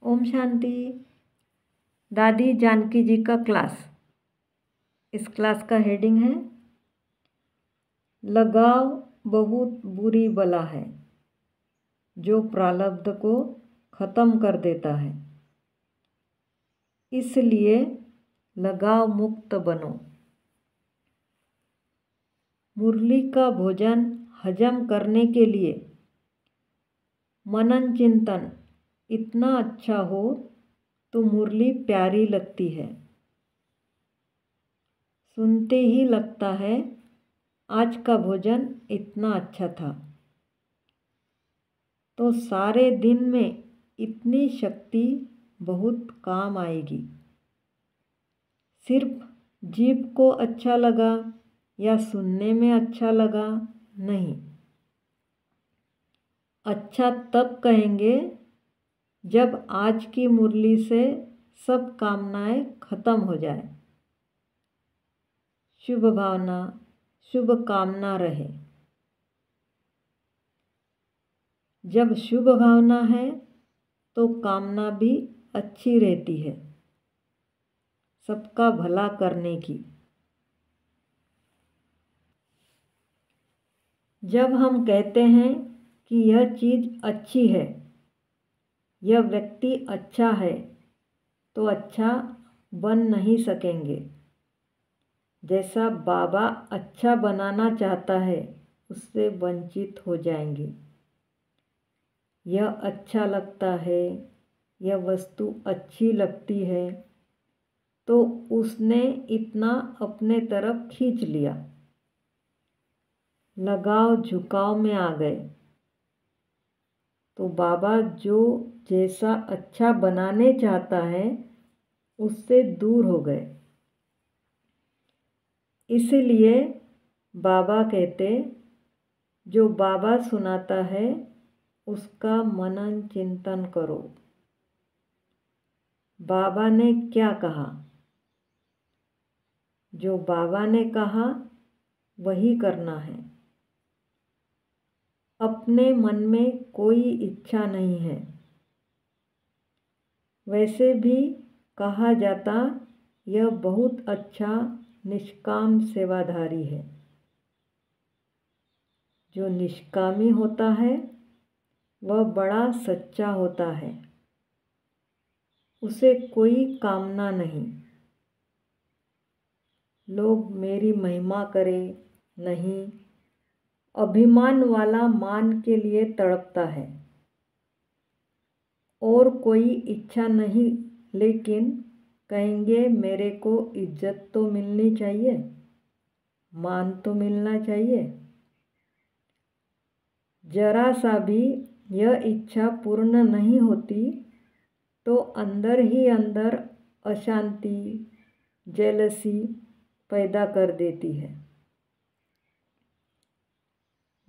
ओम शांति। दादी जानकी जी का क्लास। इस क्लास का हेडिंग है लगाव बहुत बुरी बला है जो प्रारब्ध को खत्म कर देता है, इसलिए लगाव मुक्त बनो। मुरली का भोजन हजम करने के लिए मनन चिंतन इतना अच्छा हो तो मुरली प्यारी लगती है। सुनते ही लगता है आज का भोजन इतना अच्छा था, तो सारे दिन में इतनी शक्ति बहुत काम आएगी। सिर्फ जीभ को अच्छा लगा या सुनने में अच्छा लगा नहीं, अच्छा तब कहेंगे जब आज की मुरली से सब कामनाएं खत्म हो जाए। शुभ भावना, शुभ कामना रहे। जब शुभ भावना है तो कामना भी अच्छी रहती है, सबका भला करने की। जब हम कहते हैं कि यह चीज़ अच्छी है, यह व्यक्ति अच्छा है, तो अच्छा बन नहीं सकेंगे। जैसा बाबा अच्छा बनाना चाहता है उससे वंचित हो जाएंगे। यह अच्छा लगता है, यह वस्तु अच्छी लगती है, तो उसने इतना अपने तरफ खींच लिया, लगाव झुकाव में आ गए। तो बाबा जो जैसा अच्छा बनाने चाहता है उससे दूर हो गए। इसलिए बाबा कहते जो बाबा सुनाता है उसका मनन चिंतन करो। बाबा ने क्या कहा? जो बाबा ने कहा वही करना है। अपने मन में कोई इच्छा नहीं है। वैसे भी कहा जाता यह बहुत अच्छा निष्काम सेवाधारी है। जो निष्कामी होता है वह बड़ा सच्चा होता है, उसे कोई कामना नहीं। लोग मेरी महिमा करें नहीं, अभिमान वाला मान के लिए तड़पता है। और कोई इच्छा नहीं, लेकिन कहेंगे मेरे को इज्जत तो मिलनी चाहिए, मान तो मिलना चाहिए। जरा सा भी यह इच्छा पूर्ण नहीं होती तो अंदर ही अंदर अशांति, जेलसी पैदा कर देती है।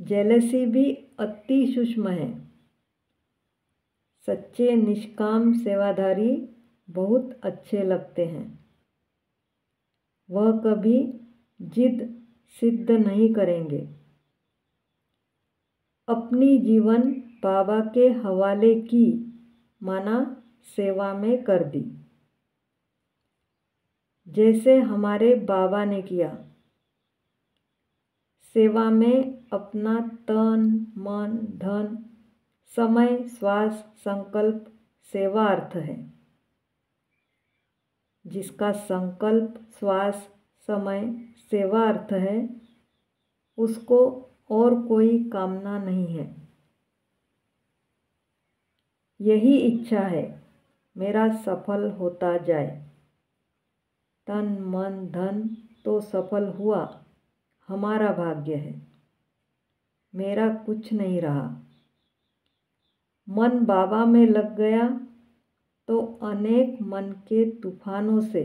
जेलसी भी अति सूक्ष्म है। सच्चे निष्काम सेवाधारी बहुत अच्छे लगते हैं। वह कभी जिद सिद्ध नहीं करेंगे। अपनी जीवन बाबा के हवाले की, माना सेवा में कर दी, जैसे हमारे बाबा ने किया। सेवा में अपना तन, मन, धन, समय, श्वास, संकल्प सेवा अर्थ है। जिसका संकल्प, श्वास, समय सेवा अर्थ है उसको और कोई कामना नहीं है। यही इच्छा है मेरा सफल होता जाए। तन मन धन तो सफल हुआ, हमारा भाग्य है। मेरा कुछ नहीं रहा। मन बाबा में लग गया तो अनेक मन के तूफानों से,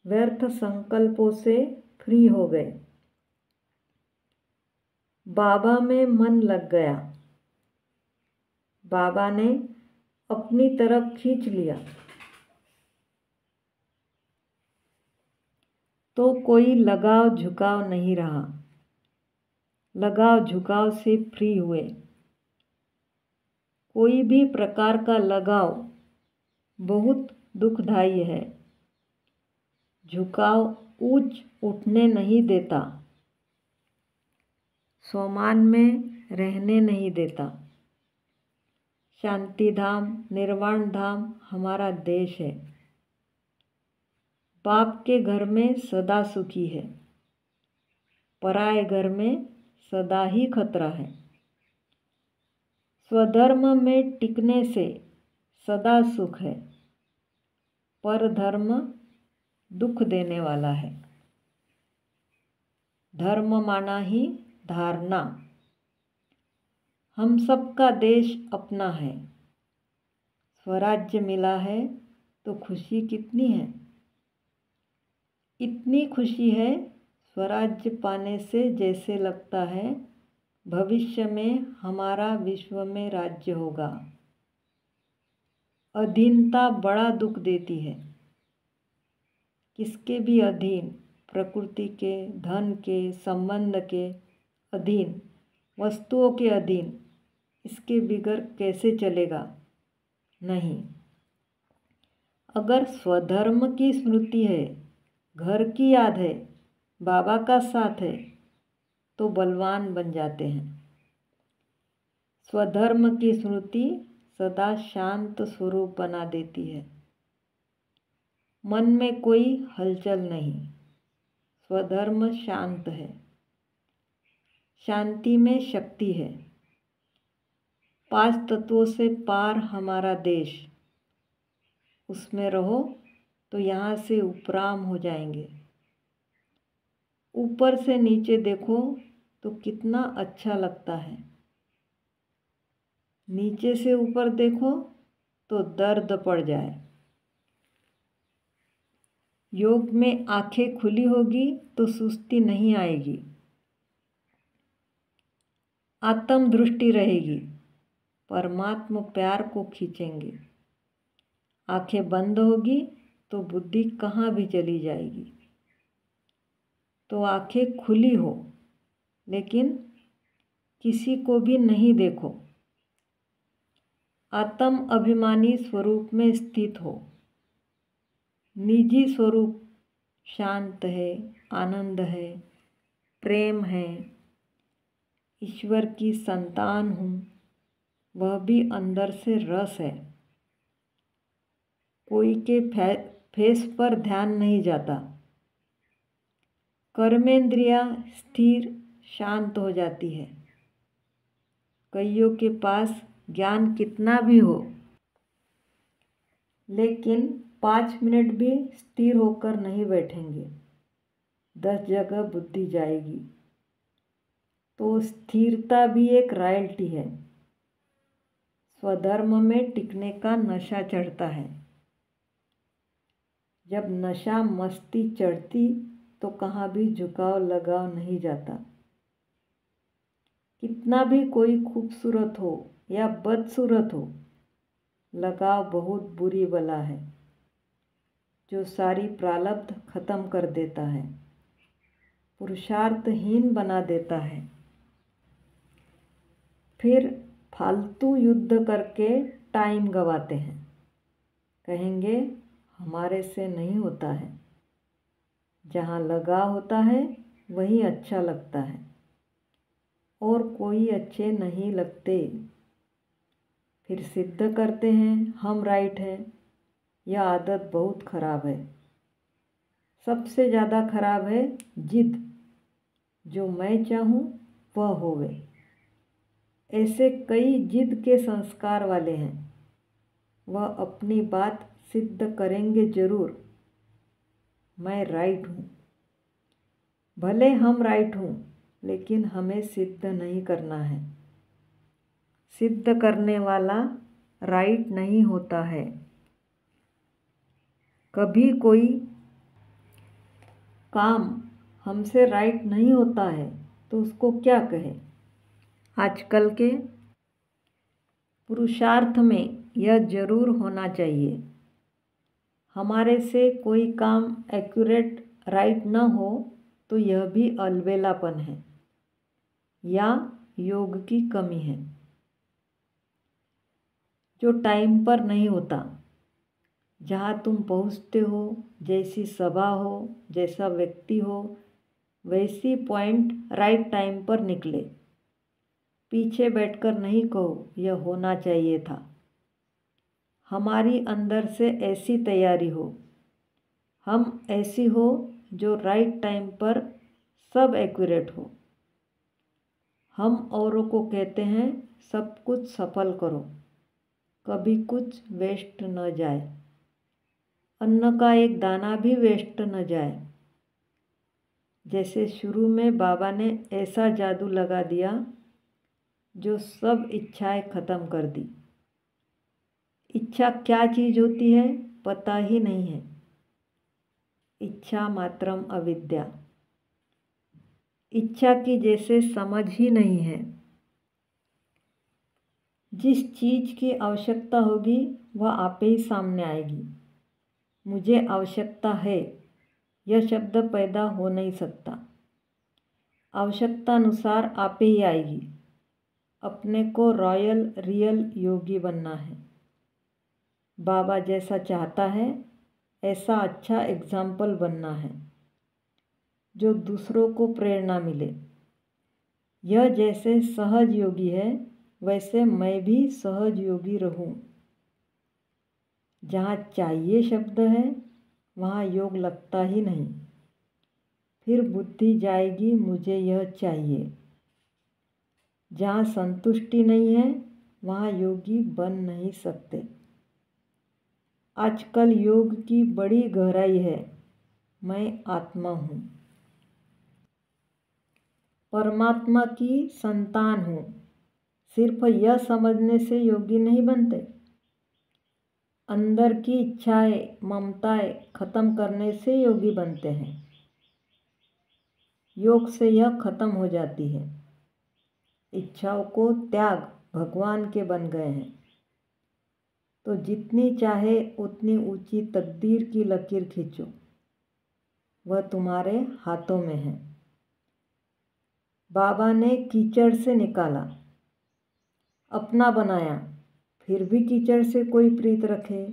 व्यर्थ संकल्पों से फ्री हो गए। बाबा में मन लग गया, बाबा ने अपनी तरफ खींच लिया, तो कोई लगाव झुकाव नहीं रहा। लगाव झुकाव से फ्री हुए। कोई भी प्रकार का लगाव बहुत दुखदाई है। झुकाव ऊंच उठने नहीं देता, स्वमान में रहने नहीं देता। शांति धाम, निर्वाण धाम हमारा देश है। बाप के घर में सदा सुखी है, पराए घर में सदा ही खतरा है। स्वधर्म में टिकने से सदा सुख है, पर धर्म दुख देने वाला है। धर्म माना ही धारणा। हम सबका देश अपना है। स्वराज्य मिला है तो खुशी कितनी है। इतनी खुशी है स्वराज्य पाने से जैसे लगता है भविष्य में हमारा विश्व में राज्य होगा। अधीनता बड़ा दुख देती है। किसके भी अधीन, प्रकृति के, धन के, संबंध के अधीन, वस्तुओं के अधीन, इसके बिगर कैसे चलेगा। नहीं, अगर स्वधर्म की स्मृति है, घर की याद है, बाबा का साथ है, तो बलवान बन जाते हैं। स्वधर्म की स्मृति सदा शांत स्वरूप बना देती है। मन में कोई हलचल नहीं। स्वधर्म शांत है। शांति में शक्ति है। 5 तत्वों से पार हमारा देश। उसमें रहो तो यहाँ से उपराम हो जाएंगे। ऊपर से नीचे देखो तो कितना अच्छा लगता है। नीचे से ऊपर देखो तो दर्द पड़ जाए। योग में आंखें खुली होगी तो सुस्ती नहीं आएगी। आत्म दृष्टि रहेगी, परमात्मा प्यार को खींचेंगे। आंखें बंद होगी तो बुद्धि कहाँ भी चली जाएगी। तो आंखें खुली हो, लेकिन किसी को भी नहीं देखो। आत्म अभिमानी स्वरूप में स्थित हो। निजी स्वरूप शांत है, आनंद है, प्रेम है। ईश्वर की संतान हूँ, वह भी अंदर से रस है। कोई के फेस पर ध्यान नहीं जाता। कर्मेंद्रियाँ स्थिर शांत हो जाती है। कईयों के पास ज्ञान कितना भी हो, लेकिन 5 मिनट भी स्थिर होकर नहीं बैठेंगे। 10 जगह बुद्धि जाएगी। तो स्थिरता भी एक रॉयल्टी है। स्वधर्म में टिकने का नशा चढ़ता है। जब नशा मस्ती चढ़ती तो कहाँ भी झुकाव लगाव नहीं जाता। कितना भी कोई खूबसूरत हो या बदसूरत हो, लगाव बहुत बुरी बला है जो सारी प्रारब्ध खत्म कर देता है, पुरुषार्थहीन बना देता है। फिर फालतू युद्ध करके टाइम गवाते हैं। कहेंगे हमारे से नहीं होता है। जहाँ लगा होता है वही अच्छा लगता है, और कोई अच्छे नहीं लगते। फिर सिद्ध करते हैं हम राइट हैं। यह आदत बहुत खराब है। सबसे ज़्यादा खराब है जिद। जो मैं चाहूँ वह होवे। ऐसे कई जिद के संस्कार वाले हैं। वह अपनी बात सिद्ध करेंगे जरूर। मैं राइट हूँ। भले हम राइट हूँ, लेकिन हमें सिद्ध नहीं करना है। सिद्ध करने वाला राइट नहीं होता है। कभी कोई काम हमसे राइट नहीं होता है तो उसको क्या कहे। आजकल के पुरुषार्थ में यह जरूर होना चाहिए। हमारे से कोई काम एक्यूरेट राइट न हो तो यह भी अलबेलापन है या योग की कमी है। जो टाइम पर नहीं होता, जहाँ तुम पहुँचते हो, जैसी सभा हो, जैसा व्यक्ति हो, वैसी पॉइंट राइट टाइम पर निकले। पीछे बैठकर नहीं कहो यह होना चाहिए था। हमारी अंदर से ऐसी तैयारी हो, हम ऐसी हो जो राइट टाइम पर सब एक्यूरेट हो। हम औरों को कहते हैं सब कुछ सफल करो, कभी कुछ वेस्ट न जाए, अन्न का एक दाना भी वेस्ट न जाए। जैसे शुरू में बाबा ने ऐसा जादू लगा दिया जो सब इच्छाएं ख़त्म कर दी। इच्छा क्या चीज़ होती है पता ही नहीं है। इच्छा मात्रम अविद्या। इच्छा की जैसे समझ ही नहीं है। जिस चीज़ की आवश्यकता होगी वह आपे ही सामने आएगी। मुझे आवश्यकता है यह शब्द पैदा हो नहीं सकता। आवश्यकता अनुसार आपे ही आएगी। अपने को रॉयल रियल योगी बनना है। बाबा जैसा चाहता है ऐसा अच्छा एग्जाम्पल बनना है जो दूसरों को प्रेरणा मिले। यह जैसे सहज योगी है वैसे मैं भी सहज योगी रहूं। जहाँ चाहिए शब्द है वहाँ योग लगता ही नहीं। फिर बुद्धि जाएगी मुझे यह चाहिए। जहाँ संतुष्टि नहीं है वहाँ योगी बन नहीं सकते। आजकल योग की बड़ी गहराई है। मैं आत्मा हूँ, परमात्मा की संतान हूँ। सिर्फ यह समझने से योगी नहीं बनते। अंदर की इच्छाएं ममताएं खत्म करने से योगी बनते हैं। योग से यह खत्म हो जाती है। इच्छाओं को त्याग भगवान के बन गए हैं तो जितनी चाहे उतनी ऊंची तकदीर की लकीर खींचो, वह तुम्हारे हाथों में है। बाबा ने कीचड़ से निकाला, अपना बनाया, फिर भी कीचड़ से कोई प्रीत रखे,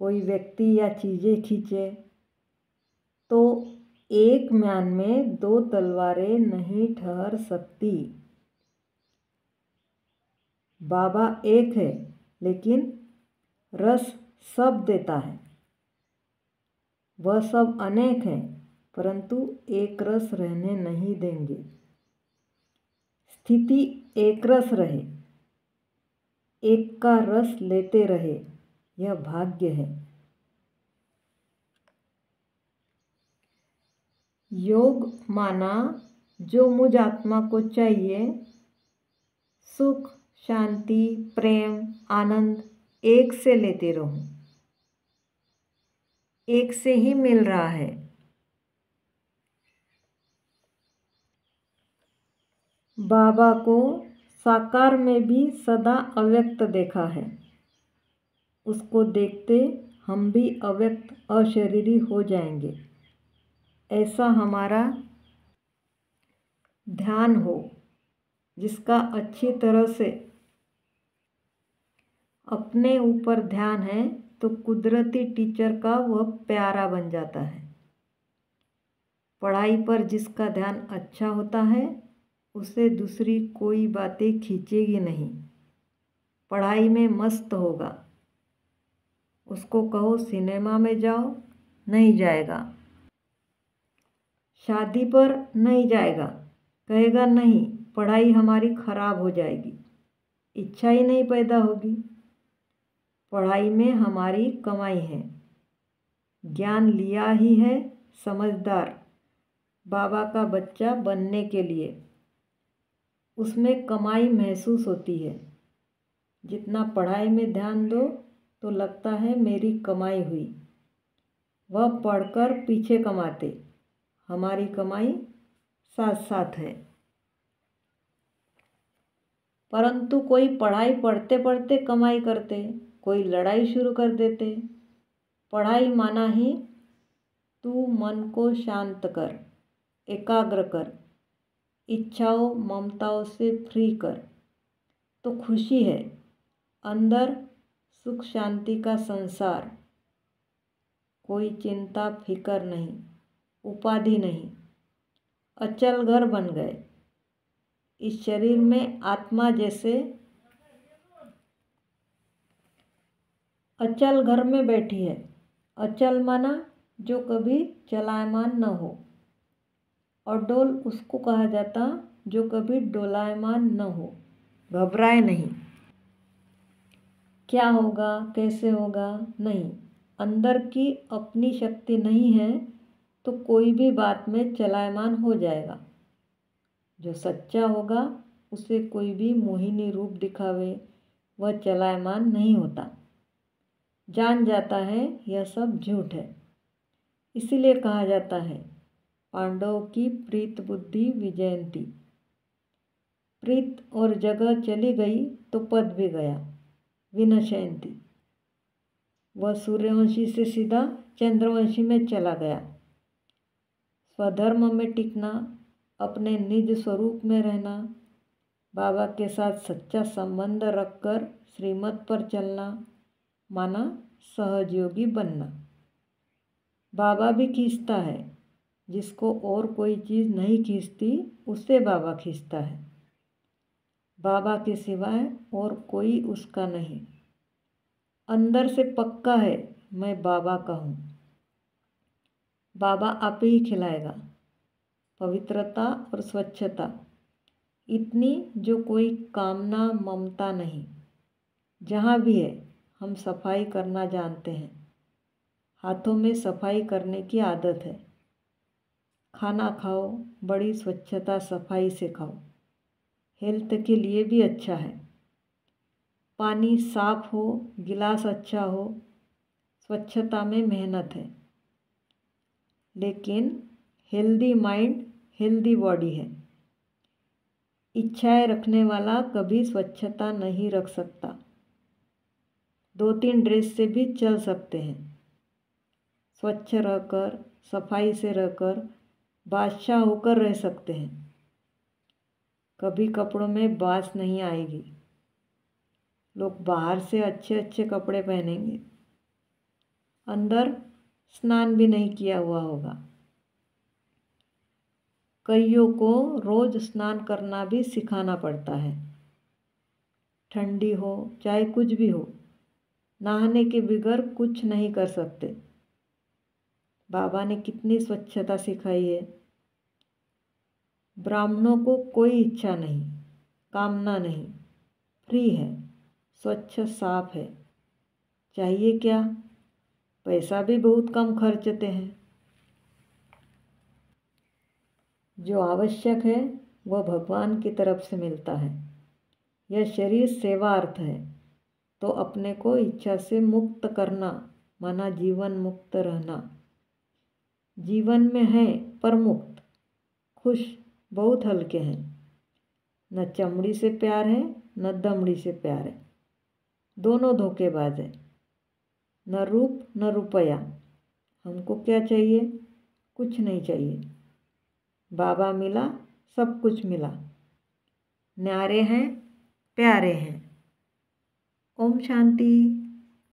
कोई व्यक्ति या चीज़ें खींचे तो एक म्यान में दो तलवारें नहीं ठहर सकती। बाबा एक है लेकिन रस सब देता है। वह सब अनेक हैं परंतु एक रस रहने नहीं देंगे। स्थिति एक रस रहे, एक का रस लेते रहे, यह भाग्य है। योग माना जो मुझ आत्मा को चाहिए, सुख शांति प्रेम आनंद एक से लेते रहूं। एक से ही मिल रहा है। बाबा को साकार में भी सदा अव्यक्त देखा है। उसको देखते हम भी अव्यक्त अशरीरी हो जाएंगे। ऐसा हमारा ध्यान हो जिसका अच्छी तरह से अपने ऊपर ध्यान है तो कुदरती टीचर का वह प्यारा बन जाता है। पढ़ाई पर जिसका ध्यान अच्छा होता है उसे दूसरी कोई बातें खींचेगी नहीं। पढ़ाई में मस्त होगा। उसको कहो सिनेमा में जाओ, नहीं जाएगा। शादी पर नहीं जाएगा, कहेगा नहीं पढ़ाई हमारी खराब हो जाएगी। इच्छा ही नहीं पैदा होगी। पढ़ाई में हमारी कमाई है। ज्ञान लिया ही है समझदार बाबा का बच्चा बनने के लिए। उसमें कमाई महसूस होती है। जितना पढ़ाई में ध्यान दो तो लगता है मेरी कमाई हुई। वह पढ़कर पीछे कमाते, हमारी कमाई साथ साथ है। परंतु कोई पढ़ाई पढ़ते पढ़ते कमाई करते, कोई लड़ाई शुरू कर देते। पढ़ाई माना ही तू मन को शांत कर, एकाग्र कर, इच्छाओं ममताओं से फ्री कर तो खुशी है। अंदर सुख शांति का संसार, कोई चिंता फिकर नहीं, उपाधि नहीं, अचल घर बन गए। इस शरीर में आत्मा जैसे अचल घर में बैठी है। अचल माना जो कभी चलायमान न हो, और डोल उसको कहा जाता जो कभी डोलायमान न हो, घबराए नहीं। क्या होगा कैसे होगा नहीं, अंदर की अपनी शक्ति नहीं है तो कोई भी बात में चलायमान हो जाएगा। जो सच्चा होगा उसे कोई भी मोहिनी रूप दिखावे, वह चलायमान नहीं होता, जान जाता है यह सब झूठ है। इसीलिए कहा जाता है पांडवों की प्रीत बुद्धि विजयंती। प्रीत और जगह चली गई तो पद भी गया, विनशयंती। वह सूर्यवंशी से सीधा चंद्रवंशी में चला गया। स्वधर्म में टिकना, अपने निज स्वरूप में रहना, बाबा के साथ सच्चा संबंध रखकर श्रीमत पर चलना, माना सहजयोगी बनना। बाबा भी खींचता है, जिसको और कोई चीज़ नहीं खींचती उससे बाबा खींचता है। बाबा के सिवाय और कोई उसका नहीं। अंदर से पक्का है मैं बाबा का हूँ। बाबा आप ही खिलाएगा। पवित्रता और स्वच्छता इतनी जो कोई कामना ममता नहीं। जहाँ भी है हम सफाई करना जानते हैं। हाथों में सफाई करने की आदत है। खाना खाओ, बड़ी स्वच्छता सफाई से खाओ, हेल्थ के लिए भी अच्छा है। पानी साफ हो, गिलास अच्छा हो, स्वच्छता में मेहनत है। लेकिन हेल्दी माइंड हेल्दी बॉडी है। इच्छाएं रखने वाला कभी स्वच्छता नहीं रख सकता। 2-3 ड्रेस से भी चल सकते हैं। स्वच्छ रहकर, सफाई से रहकर बादशाह होकर रह सकते हैं। कभी कपड़ों में बास नहीं आएगी। लोग बाहर से अच्छे अच्छे कपड़े पहनेंगे, अंदर स्नान भी नहीं किया हुआ होगा। कईयों को रोज़ स्नान करना भी सिखाना पड़ता है। ठंडी हो चाहे कुछ भी हो, नहाने के बगैर कुछ नहीं कर सकते। बाबा ने कितनी स्वच्छता सिखाई है। ब्राह्मणों को कोई इच्छा नहीं, कामना नहीं, फ्री है, स्वच्छ साफ है। चाहिए क्या? पैसा भी बहुत कम खर्चते हैं। जो आवश्यक है वह भगवान की तरफ से मिलता है। यह शरीर सेवार्थ है, तो अपने को इच्छा से मुक्त करना, माना जीवन मुक्त रहना। जीवन में है पर मुक्त, खुश, बहुत हल्के हैं। न चमड़ी से प्यार है न दमड़ी से प्यार है, दोनों धोखेबाज है। न रूप न रुपया। हमको क्या चाहिए? कुछ नहीं चाहिए। बाबा मिला, सब कुछ मिला। न्यारे हैं, प्यारे हैं। ओम शांति।